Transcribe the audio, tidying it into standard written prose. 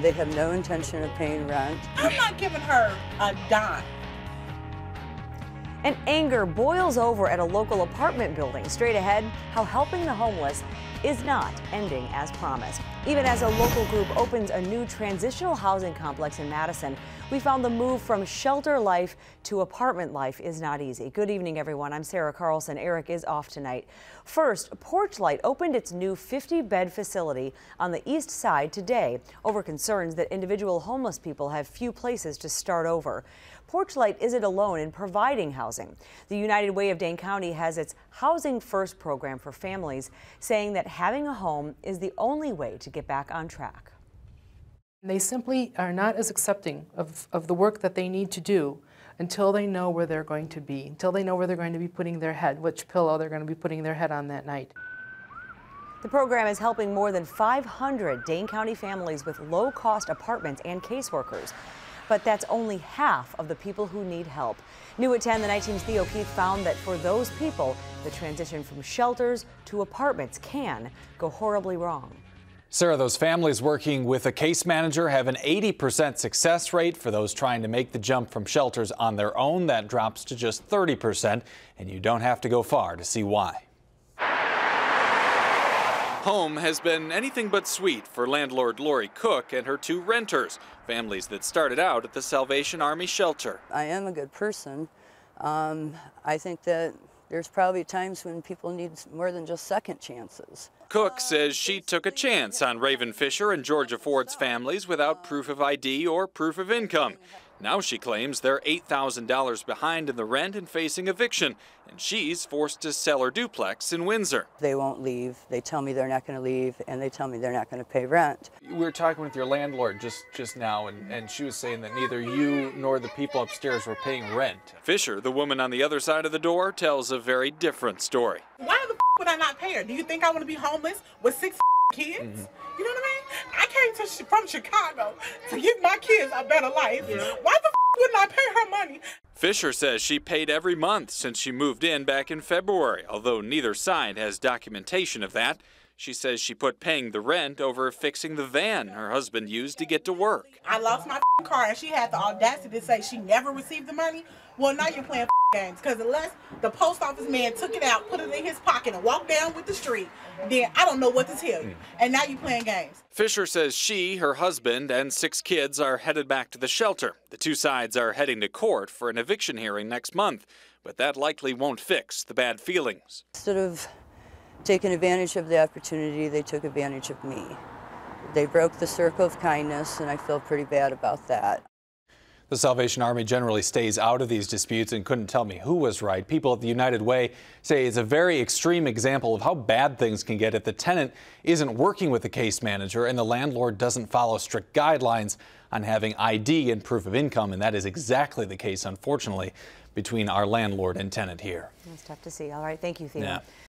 They have no intention of paying rent. I'm not giving her a dime. And anger boils over at a local apartment building. Straight ahead, how helping the homeless is not ending as promised. Even as a local group opens a new transitional housing complex in Madison, we found the move from shelter life to apartment life is not easy. Good evening, everyone. I'm Sarah CARLSON. Eric is off tonight. First, Porchlight opened its new 50-bed facility on the east side today over concerns that individual homeless people have few places to start over. Porchlight isn't alone in providing housing. The United Way of Dane County has its Housing First program for families, saying that having a home is the only way to get back on track. They simply are not as accepting of the work that they need to do until they know where they're going to be, until they know where they're going to be putting their head, which pillow they're going to be putting their head on that night. The program is helping more than 500 Dane County families with low-cost apartments and caseworkers. But that's only half of the people who need help. New at 10, the 19's Theo Keith found that for those people, the transition from shelters to apartments can go horribly wrong. Sarah, those families working with a case manager have an 80% success rate. For those trying to make the jump from shelters on their own, that drops to just 30%, and you don't have to go far to see why. Home has been anything but sweet for landlord Lori Cook and her two renters, families that started out at the Salvation Army shelter. I am a good person. I think that there's probably times when people need more than just second chances. Cook says she took a chance on Raven Fisher and Georgia Ford's families without proof of ID or proof of income. Now she claims they're $8,000 behind in the rent and facing eviction, and she's forced to sell her duplex in Windsor. They won't leave. They tell me they're not going to leave, and they tell me they're not going to pay rent. We were talking with your landlord just now, and she was saying that neither you nor the people upstairs were paying rent. Fisher, the woman on the other side of the door, tells a very different story. Why the would I not pay her? Do you think I want to be homeless with 6 kids? You know what I mean? I came from Chicago to give my kids a better life. Why the wouldn't I pay her money? Fisher says she paid every month since she moved in back in February, although neither side has documentation of that. She says she put paying the rent over fixing the van her husband used to get to work. I lost my car and she had the audacity to say she never received the money. Well, now you're playing games, because unless the post office man took it out, put it in his pocket, and walked down with the street, then I don't know what to tell you. And now you're playing games. Fisher says she, her husband, and 6 kids are headed back to the shelter. The two sides are heading to court for an eviction hearing next month, but that likely won't fix the bad feelings. Instead of taking advantage of the opportunity, they took advantage of me. They broke the circle of kindness, and I feel pretty bad about that. The Salvation Army generally stays out of these disputes and couldn't tell me who was right. People at the United Way say it's a very extreme example of how bad things can get if the tenant isn't working with the case manager and the landlord doesn't follow strict guidelines on having ID and proof of income. And that is exactly the case, unfortunately, between our landlord and tenant here. It's tough to see. All right. Thank you, Theo. Yeah.